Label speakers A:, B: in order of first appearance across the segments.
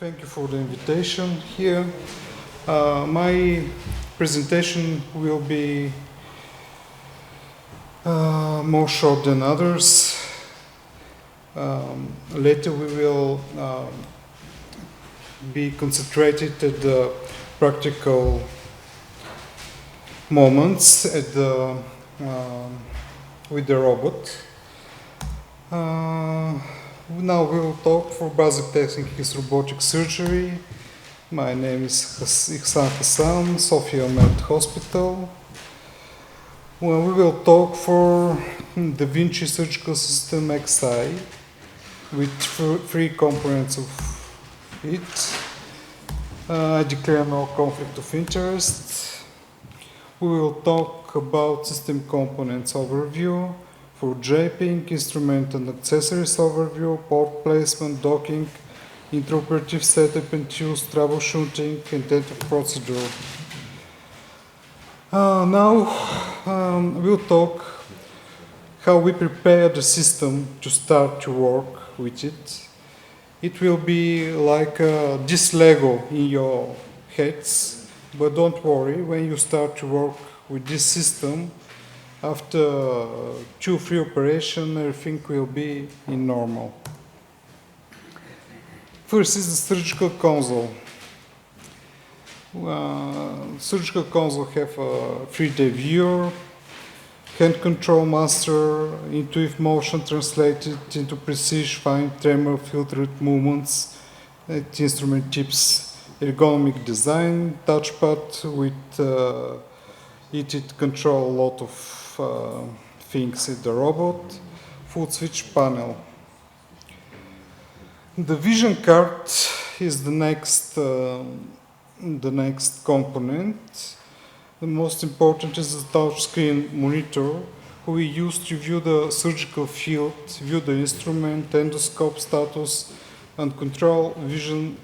A: Thank you for the invitation here. My presentation will be more short than others. Later we will be concentrated at the practical moments at the, with the robot. Now we will talk for basic technique is robotic surgery. My name is Ihsan Hasan, Sofia Med Hospital. Well, we will talk for Da Vinci surgical system XI with three components of it. I declare no conflict of interest. We will talk about system components overview, for draping, instrument and accessories overview, port placement, docking, intraoperative setup and use, troubleshooting, and data procedure. Now we'll talk how we prepare the system to start to work with it. It will be like this Lego in your heads, but don't worry, when you start to work with this system, after 2-3 operations, everything will be in normal. First is the surgical console. Surgical console have a 3D viewer, hand control master, intuitive motion translated into precise fine tremor filtered movements, instrument tips, ergonomic design, touchpad with it control a lot of things in the robot, foot switch panel. The vision card is the next component. The most important is the touchscreen monitor, who we use to view the surgical field, view the instrument, endoscope status, and control vision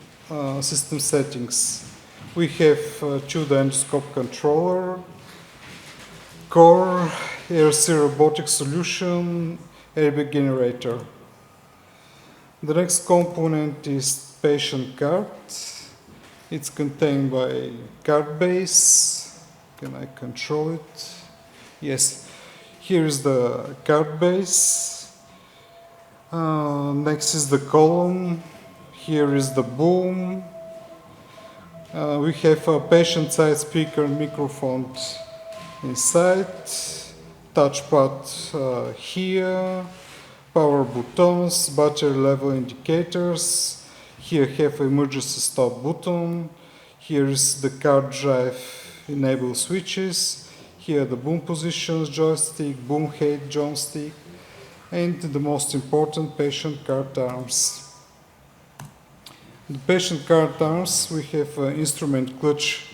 A: system settings. We have the endoscope controller, core, RC robotic solution, airbag generator. The next component is patient card. It's contained by card base. Can I control it? Yes. Here is the card base. Next is the column. Here is the boom. We have a patient side speaker and microphone inside, touchpad here, power buttons, battery level indicators. Here have emergency stop button. Here is the card drive enable switches. Here the boom positions joystick, boom head joystick, and the most important, patient card arms. The patient card arms, we have instrument clutch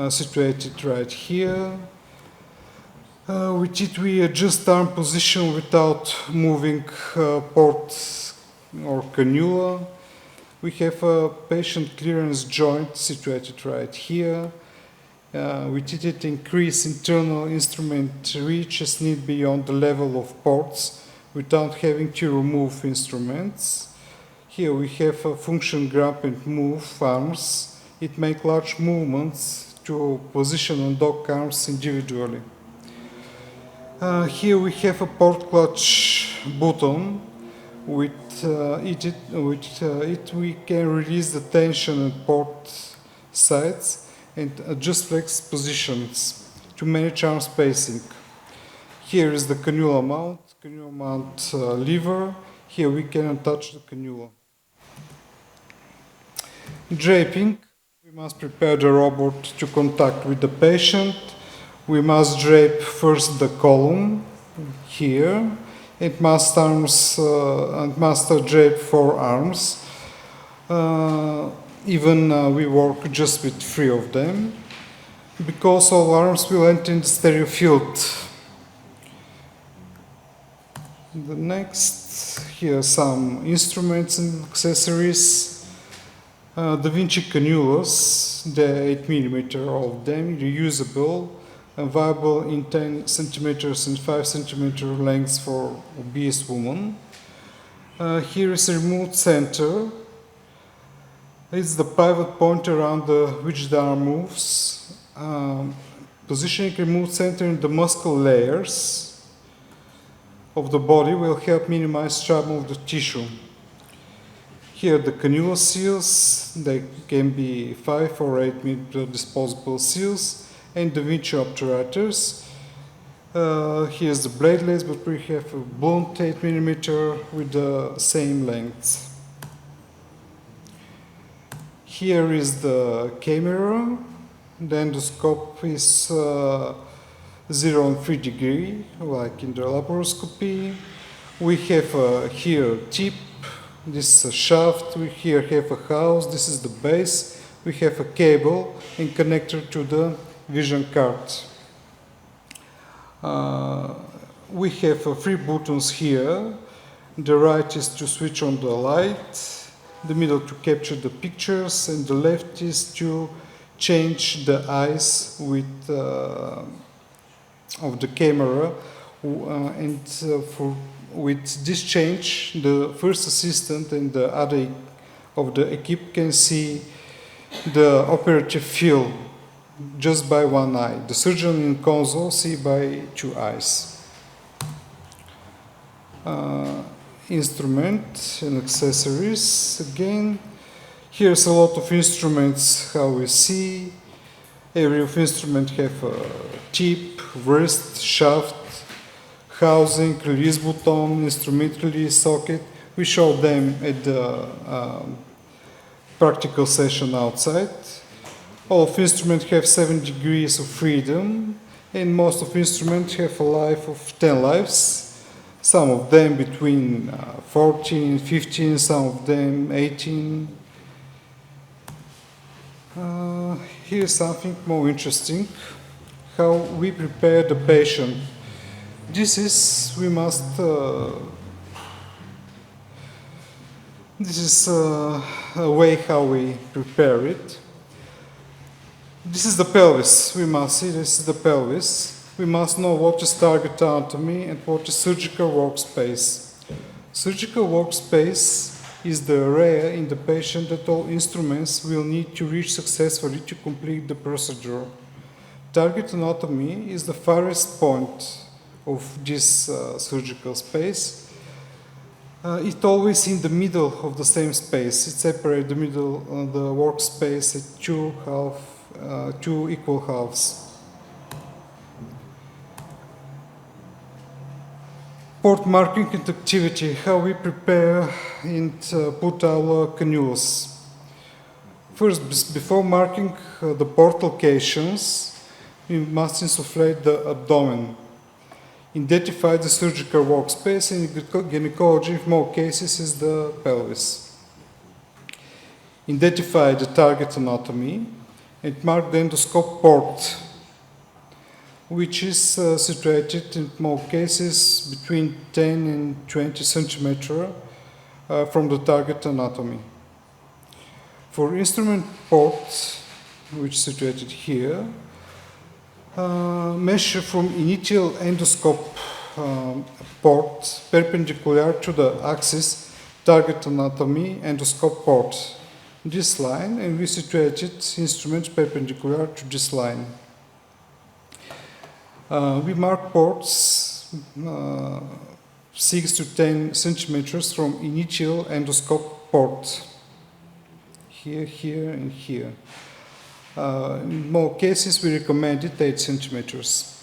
A: situated right here. With it we adjust arm position without moving port or cannula. We have a patient clearance joint situated right here. With it increase internal instrument reach as need beyond the level of ports without having to remove instruments. Here we have a function grab and move arms. It makes large movements to position and dock arms individually. Here we have a port clutch button. With it we can release the tension at port sides and adjust flex positions to manage arm spacing. Here is the cannula mount lever. Here we can attach the cannula. Draping. We must prepare the robot to contact with the patient. We must drape first the column here. It must drape 4 arms. Even we work just with 3 of them, because all arms will enter in the stereo field. The next, here are some instruments and accessories. Da Vinci cannulas, there are 8 mm of them, reusable, and viable in 10 centimeters and 5 centimeter lengths for obese women. Here is a remote center. It's the pivot point around which the arm moves. Positioning remote center in the muscle layers of the body will help minimize trauma of the tissue. Here the cannula seals, they can be 5 or 8 mm disposable seals, and the winch obturators. Here's the bladeless, but we have a blunt 8 mm with the same length. Here is the camera. The endoscope is 0 and 3 degree, like in the laparoscopy. We have here tip. This is a shaft. We here have a house. This is the base. We have a cable and connector to the vision card. We have 3 buttons here. The right is to switch on the light, the middle to capture the pictures, and the left is to change the eyes with of the camera. With this change, the first assistant and the other of the equipe can see the operative field just by one eye. The surgeon in console see by 2 eyes. Instrument and accessories again. Here's a lot of instruments how we see. Every of instrument have a tip, wrist, shaft, housing, release button, instrument release socket. We show them at the practical session outside. All of instruments have 7 degrees of freedom, and most of instruments have a life of 10 lives. Some of them between 14 and 15, some of them 18. Here's something more interesting, how we prepare the patient. This is a way how we prepare it. This is the pelvis. We must see this is the pelvis. We must know what is target anatomy and what is surgical workspace. Surgical workspace is the area in the patient that all instruments will need to reach successfully to complete the procedure. Target anatomy is the farthest point of this surgical space. It's always in the middle of the same space. It separates the middle of the workspace at two equal halves. Port marking and activity, how we prepare and put our cannulas. First, before marking the port locations, we must insufflate the abdomen. Identify the surgical workspace. In gynecology, in more cases, is the pelvis. Identify the target anatomy and mark the endoscope port, which is situated in more cases between 10 and 20 centimeters from the target anatomy. For instrument port, which is situated here, measure from initial endoscope port perpendicular to the axis target anatomy endoscope port. This line, and we situated instrument perpendicular to this line. We mark ports 6 to 10 centimeters from initial endoscope port. Here, here, and here. In more cases, we recommend it 8 centimeters.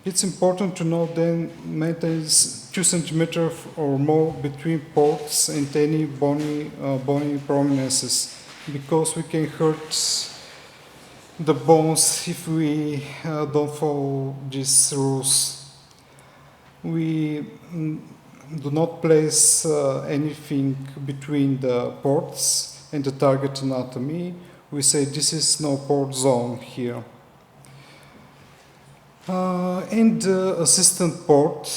A: It's important to note then maintain 2 centimeters or more between ports and any bony prominences, because we can hurt the bones if we don't follow these rules. We do not place anything between the ports and the target anatomy. We say this is no port zone here. And the assistant port.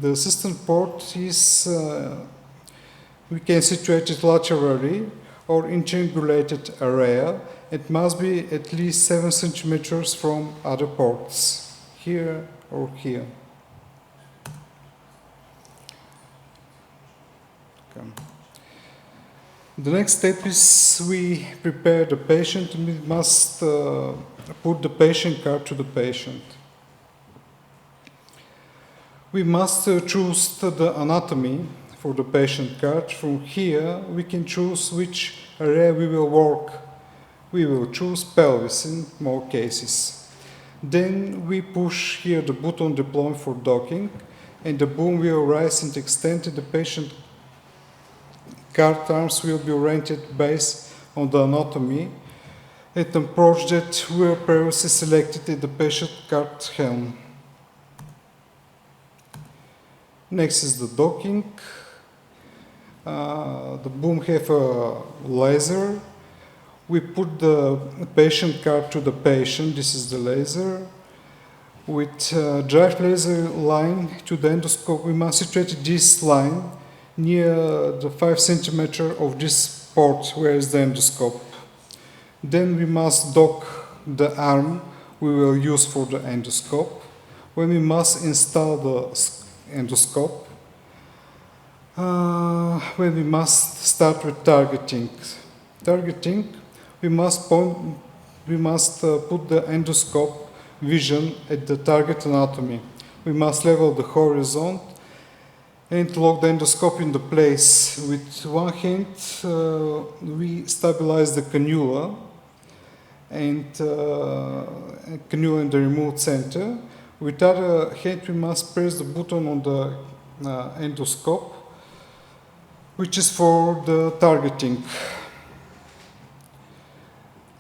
A: The assistant port is, we can situate it laterally or in triangulated area. It must be at least 7 centimeters from other ports, here or here. Okay. The next step is we prepare the patient and we must put the patient card to the patient. We must choose the anatomy for the patient card. From here we can choose which area we will work. We will choose pelvis in more cases. Then we push here the button deployment for docking, and the boom will rise and extend, and the patient card arms will be oriented based on the anatomy at an approach that were previously selected in the patient card helm. Next is the docking. The boom have a laser. We put the patient card to the patient. This is the laser. With drive laser line to the endoscope, we must situate this line near the 5 centimeter of this port where is the endoscope. Then we must dock the arm we will use for the endoscope. When we must install the endoscope, when we must start with targeting. Targeting, we must put the endoscope vision at the target anatomy. We must level the horizon and lock the endoscope in the place. With one hand, we stabilize the cannula and cannula in the remote center. With the other hand, we must press the button on the endoscope, which is for the targeting.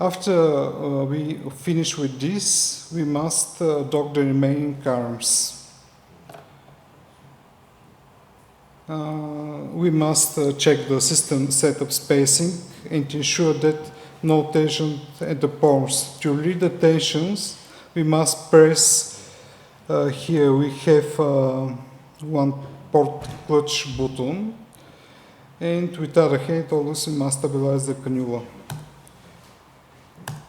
A: After we finish with this, we must dock the remaining arms. We must check the system setup spacing and ensure that no tension at the pores. To read the tensions, we must press here we have one port clutch button, and with the other hand always we must stabilize the cannula.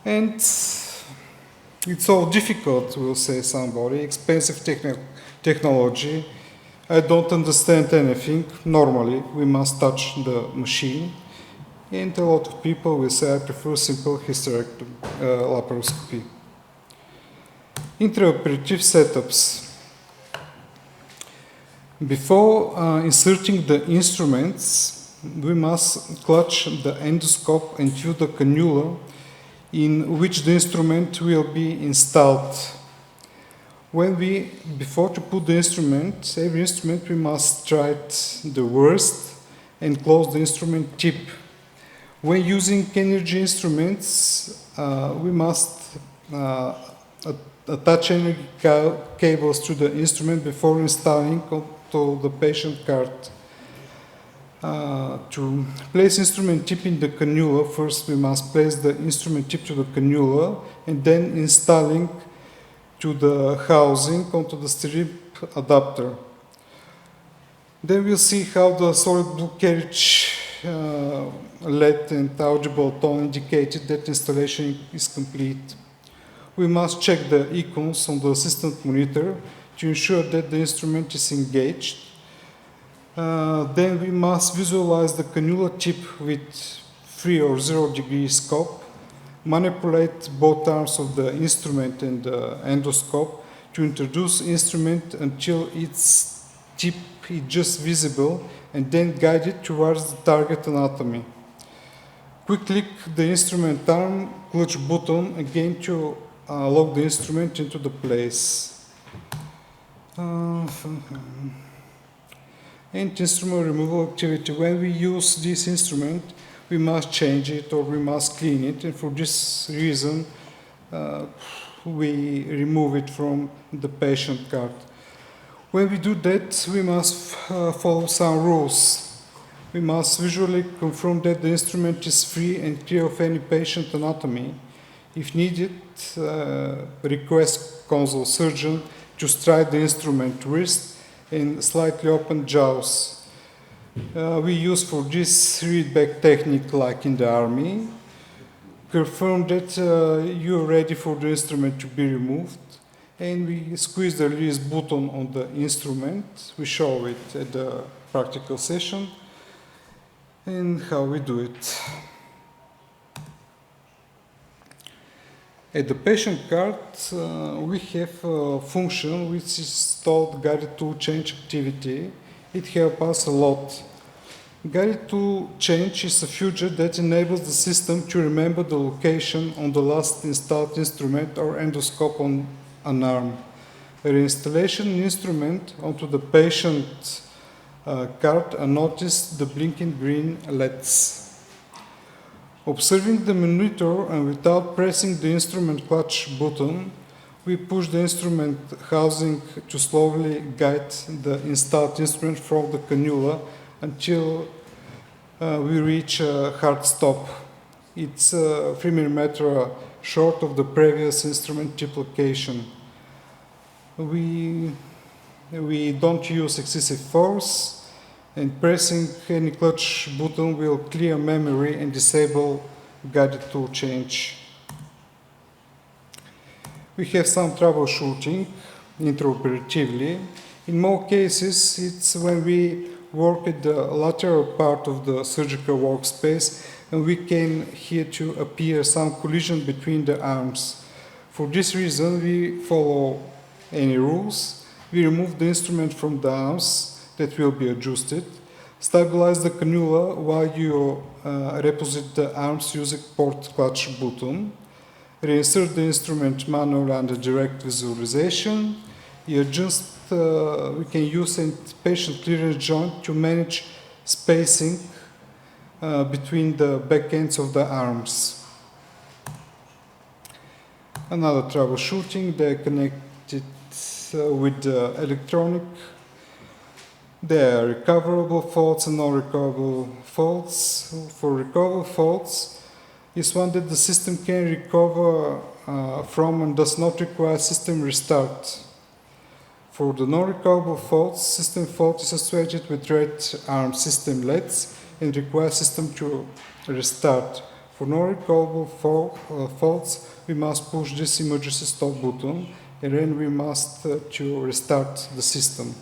A: And it's all difficult, will say somebody, expensive technology. I don't understand anything. Normally, we must touch the machine. And a lot of people will say, I prefer simple hysterectomy, laparoscopy. Intraoperative setups. Before inserting the instruments, we must clutch the endoscope and use the cannula in which the instrument will be installed. Before to put the instrument, every instrument we must try the worst and close the instrument tip. When using energy instruments, we must attach energy cables to the instrument before installing to the patient card. To place instrument tip in the cannula, first we must place the instrument tip to the cannula and then installing to the housing onto the strip adapter. Then we'll see how the solid blue carriage LED and audible tone indicated that installation is complete. We must check the icons on the assistant monitor to ensure that the instrument is engaged. Then we must visualize the cannula tip with 3 or 0 degree scope, manipulate both arms of the instrument and the endoscope to introduce instrument until its tip is just visible, and then guide it towards the target anatomy. Quick click the instrument arm, clutch button again to lock the instrument into the place. And instrument removal activity. When we use this instrument, we must change it or we must clean it, and for this reason we remove it from the patient card. When we do that, we must follow some rules. We must visually confirm that the instrument is free and clear of any patient anatomy. If needed, request console surgeon to strike the instrument wrist and slightly open jaws. We use for this readback technique like in the army. Confirm that you're ready for the instrument to be removed, and we squeeze the release button on the instrument. We show it at the practical session. and how we do it. At the patient card, we have a function which is called guided tool change activity. It helps us a lot. Guided tool change is a feature that enables the system to remember the location on the last installed instrument or endoscope on an arm. A reinstallation instrument onto the patient card and notice the blinking green LEDs. Observing the monitor and without pressing the instrument clutch button, we push the instrument housing to slowly guide the installed instrument from the cannula until we reach a hard stop. It's 3 mm short of the previous instrument duplication. We don't use excessive force, and pressing any clutch button will clear memory and disable guided tool change. We have some troubleshooting intraoperatively. In more cases, it's when we work at the lateral part of the surgical workspace and we can hear to appear some collision between the arms. For this reason, we follow any rules. We remove the instrument from the arms that will be adjusted, stabilize the cannula while you reposit the arms using port clutch button, reinsert the instrument manually under direct visualization. We can use a patient clearance joint to manage spacing between the back ends of the arms. Another troubleshooting, they're connected with the electronic. There are recoverable faults and non-recoverable faults. For recoverable faults, is one that the system can recover from and does not require system restart. For the non-recoverable faults, system fault is associated with red arm system LEDs and requires system to restart. For non-recoverable faults, we must push this emergency stop button and then we must to restart the system.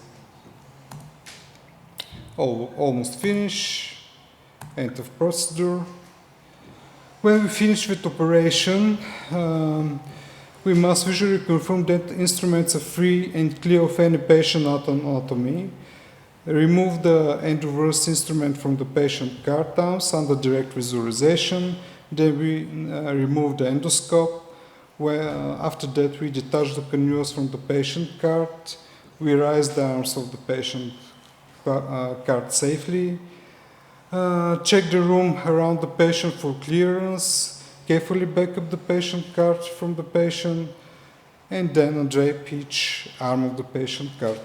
A: Almost finished, end of procedure. When we finish with operation, we must visually confirm that instruments are free and clear of any patient anatomy. Remove the endoverse instrument from the patient card arms under direct visualization. Then we remove the endoscope. After that, we detach the cannulas from the patient card. We raise the arms of the patient card safely. Check the room around the patient for clearance. Carefully back up the patient card from the patient and then undrape each arm of the patient card.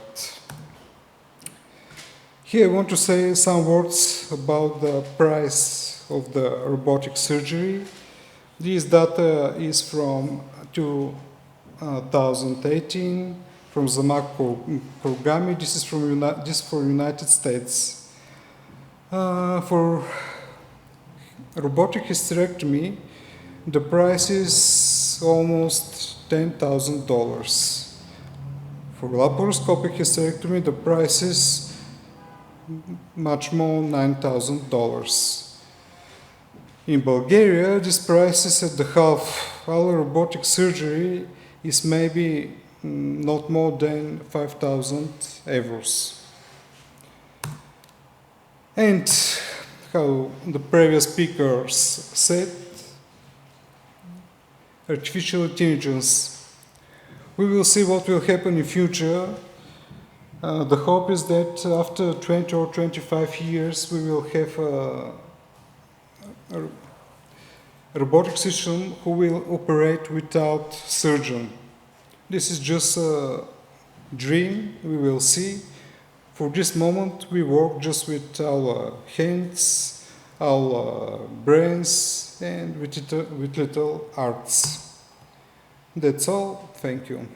A: Here I want to say some words about the price of the robotic surgery. This data is from 2018 from Zamak Kogami. This is for United States. For robotic hysterectomy, the price is almost $10,000. For laparoscopic hysterectomy, the price is much more, $9,000. In Bulgaria, this price is at the half. Our robotic surgery is maybe not more than 5,000 euros. And how the previous speakers said, artificial intelligence. We will see what will happen in future. The hope is that after 20 or 25 years, we will have a robotic system who will operate without surgeon. This is just a dream, we will see. For this moment, we work just with our hands, our brains, and with little arts. That's all. Thank you.